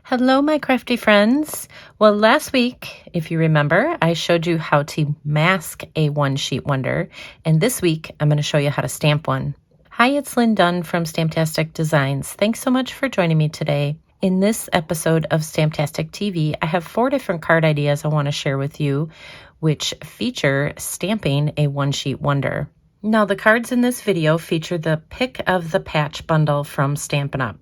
Hello, my crafty friends. Well, last week, if you remember, I showed you how to mask a one-sheet wonder, and this week I'm going to show you how to stamp one. Hi, it's Lynn Dunn from Stamptastic Designs. Thanks so much for joining me today. In this episode of Stamptastic TV, I have 4 different card ideas I want to share with you, which feature stamping a one-sheet wonder. Now, the cards in this video feature the Pick of the Patch bundle from Stampin Up.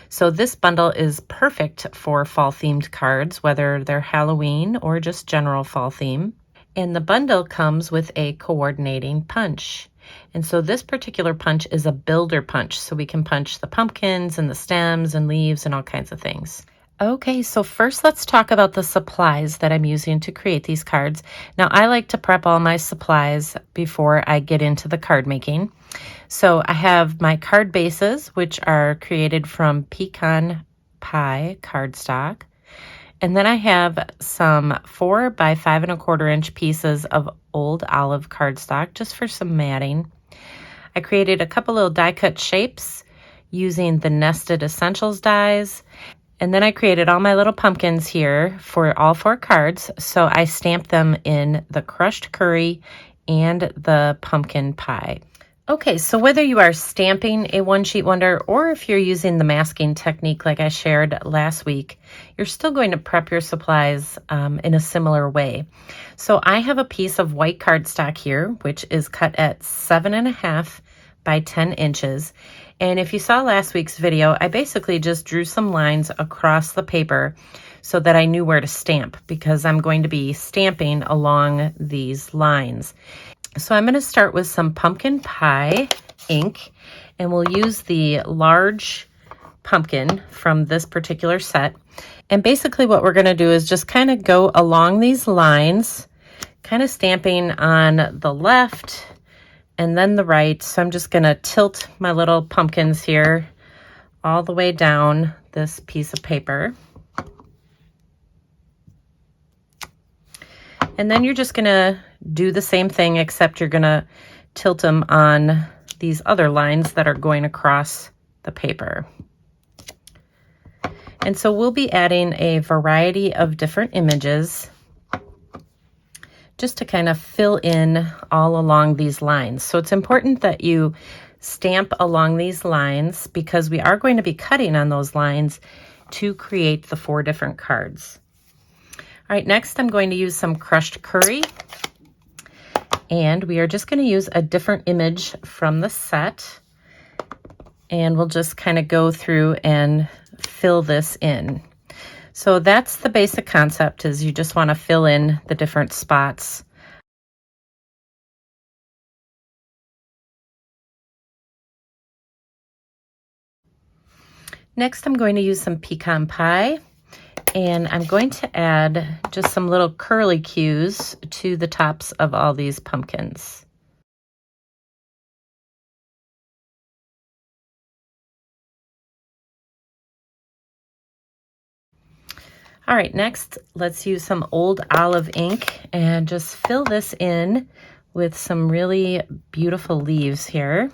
So this bundle is perfect for fall themed cards, whether they're Halloween or just general fall theme. And the bundle comes with a coordinating punch. And so this particular punch is a builder punch, so we can punch the pumpkins and the stems and leaves and all kinds of things. Okay, so first let's talk about the supplies that I'm using to create these cards. Now, I like to prep all my supplies before I get into the card making. So I have my card bases, which are created from pecan pie cardstock. And then I have some 4 by 5 1/4 inch pieces of old olive cardstock just for some matting. I created a couple little die cut shapes using the Nested Essentials dies. And then I created all my little pumpkins here for all 4 cards. So I stamped them in the crushed curry and the pumpkin pie. Okay, so whether you are stamping a one-sheet wonder or if you're using the masking technique like I shared last week, you're still going to prep your supplies in a similar way. So I have a piece of white cardstock here, which is cut at 7.5 by 10 inches. And if you saw last week's video, I basically just drew some lines across the paper so that I knew where to stamp because I'm going to be stamping along these lines. So I'm going to start with some pumpkin pie ink, and we'll use the large pumpkin from this particular set. And basically what we're going to do is just kind of go along these lines, kind of stamping on the left and then the right. So I'm just going to tilt my little pumpkins here all the way down this piece of paper. And then you're just going to do the same thing, except you're going to tilt them on these other lines that are going across the paper. And so we'll be adding a variety of different images just to kind of fill in all along these lines. So it's important that you stamp along these lines because we are going to be cutting on those lines to create the 4 different cards. All right, next I'm going to use some crushed curry, and we are just going to use a different image from the set, and we'll just kind of go through and fill this in. So that's the basic concept, is you just want to fill in the different spots. Next, I'm going to use some pecan pie. And I'm going to add just some little curly cues to the tops of all these pumpkins. All right, next, let's use some old olive ink and just fill this in with some really beautiful leaves here.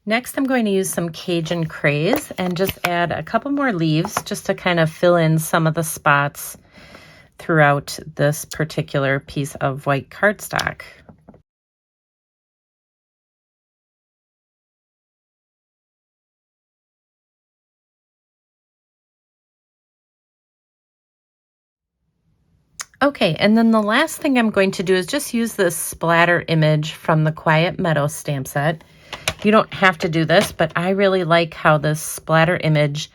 Next, I'm going to use some Cajun craze and just add a couple more leaves just to kind of fill in some of the spots throughout this particular piece of white cardstock. Okay, and then the last thing I'm going to do is just use this splatter image from the Quiet Meadow stamp set. You don't have to do this, but I really like how this splatter image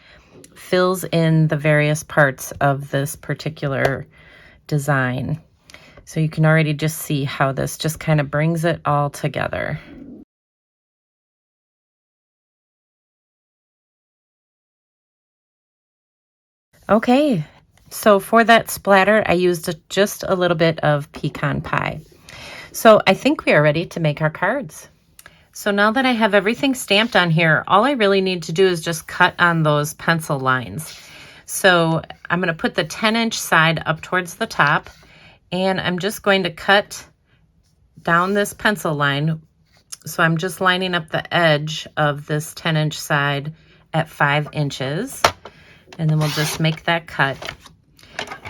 fills in the various parts of this particular design. So you can already just see how this just kind of brings it all together. Okay, so for that splatter, I used just a little bit of pecan pie. So I think we are ready to make our cards. So now that I have everything stamped on here, all I really need to do is just cut on those pencil lines. So I'm going to put the 10-inch side up towards the top, and I'm just going to cut down this pencil line. So I'm just lining up the edge of this 10-inch side at 5 inches, and then we'll just make that cut.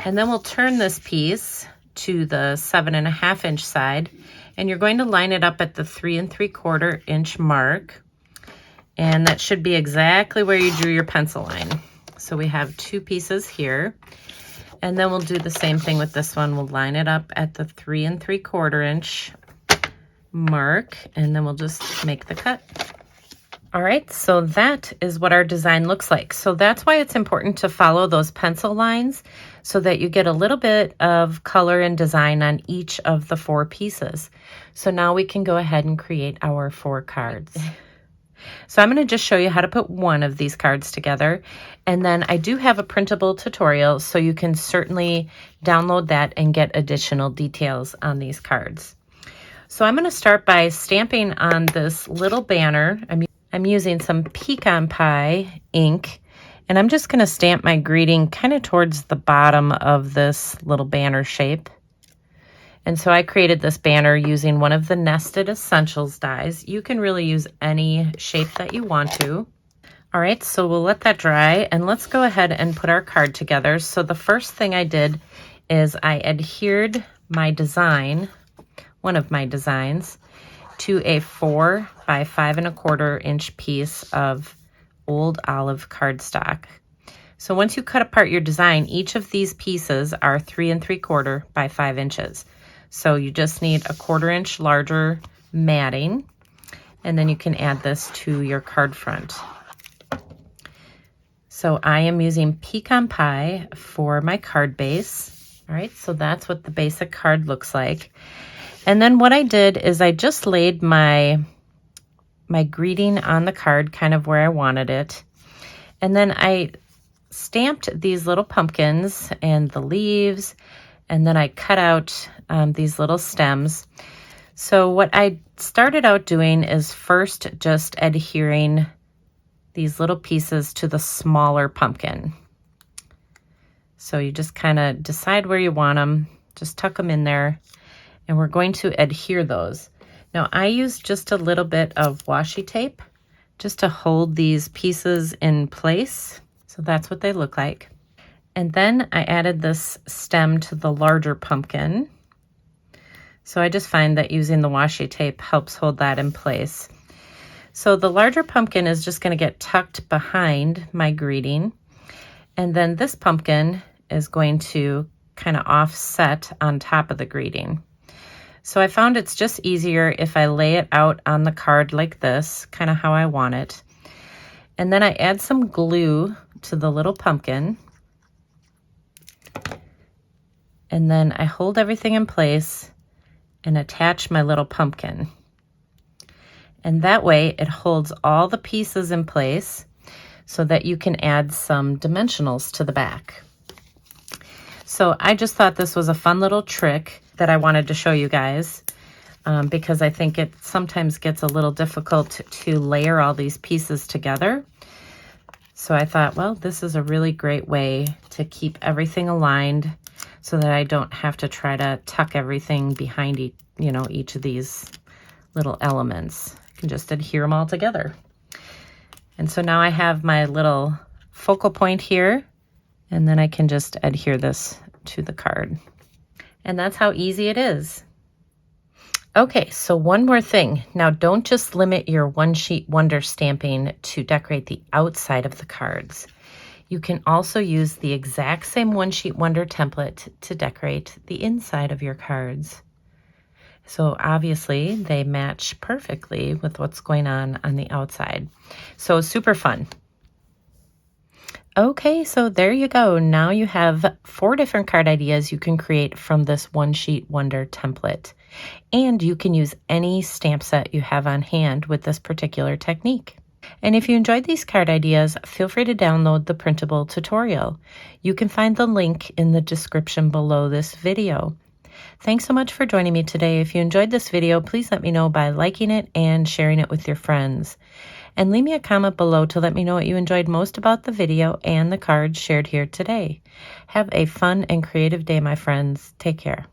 And then we'll turn this piece to the 7.5-inch side, and you're going to line it up at the 3 3/4 inch mark, and that should be exactly where you drew your pencil line. So we have 2 pieces here, and then we'll do the same thing with this one. We'll line it up at the 3 3/4 inch mark, and then we'll just make the cut. All right, so that is what our design looks like. So that's why it's important to follow those pencil lines so that you get a little bit of color and design on each of the 4 pieces. So now we can go ahead and create our 4 cards. So I'm going to just show you how to put one of these cards together. And then I do have a printable tutorial, so you can certainly download that and get additional details on these cards. So I'm going to start by stamping on this little banner. I'm using some pecan pie ink, and I'm just going to stamp my greeting kind of towards the bottom of this little banner shape. And so I created this banner using one of the Nested Essentials dies. You can really use any shape that you want to. All right, so we'll let that dry, and let's go ahead and put our card together. So the first thing I did is I adhered my design, one of my designs, to a 4 by 5 1/4 inch piece of old olive cardstock. So once you cut apart your design, each of these pieces are 3 3/4 by 5 inches. So you just need a 1/4 inch larger matting, and then you can add this to your card front. So I am using pecan pie for my card base. All right, so that's what the basic card looks like. And then what I did is I just laid my greeting on the card kind of where I wanted it. And then I stamped these little pumpkins and the leaves, and then I cut out these little stems. So what I started out doing is first just adhering these little pieces to the smaller pumpkin. So you just kind of decide where you want them, just tuck them in there, and we're going to adhere those. Now I used just a little bit of washi tape just to hold these pieces in place. So that's what they look like. And then I added this stem to the larger pumpkin. So I just find that using the washi tape helps hold that in place. So the larger pumpkin is just going to get tucked behind my greeting. And then this pumpkin is going to kind of offset on top of the greeting. So I found it's just easier if I lay it out on the card like this, kind of how I want it. And then I add some glue to the little pumpkin. And then I hold everything in place and attach my little pumpkin. And that way it holds all the pieces in place so that you can add some dimensionals to the back. So I just thought this was a fun little trick that I wanted to show you guys because I think it sometimes gets a little difficult to layer all these pieces together. So I thought, well, this is a really great way to keep everything aligned so that I don't have to try to tuck everything behind each of these little elements. I can just adhere them all together. And so now I have my little focal point here, and then I can just adhere this to the card. And that's how easy it is. Okay, so one more thing. Now don't just limit your One Sheet Wonder stamping to decorate the outside of the cards. You can also use the exact same One Sheet Wonder template to decorate the inside of your cards. So obviously they match perfectly with what's going on the outside. So super fun. Okay, so there you go. Now you have 4 different card ideas you can create from this One Sheet Wonder template. And you can use any stamp set you have on hand with this particular technique. And if you enjoyed these card ideas, feel free to download the printable tutorial. You can find the link in the description below this video. Thanks so much for joining me today. If you enjoyed this video, please let me know by liking it and sharing it with your friends. And leave me a comment below to let me know what you enjoyed most about the video and the cards shared here today. Have a fun and creative day, my friends. Take care.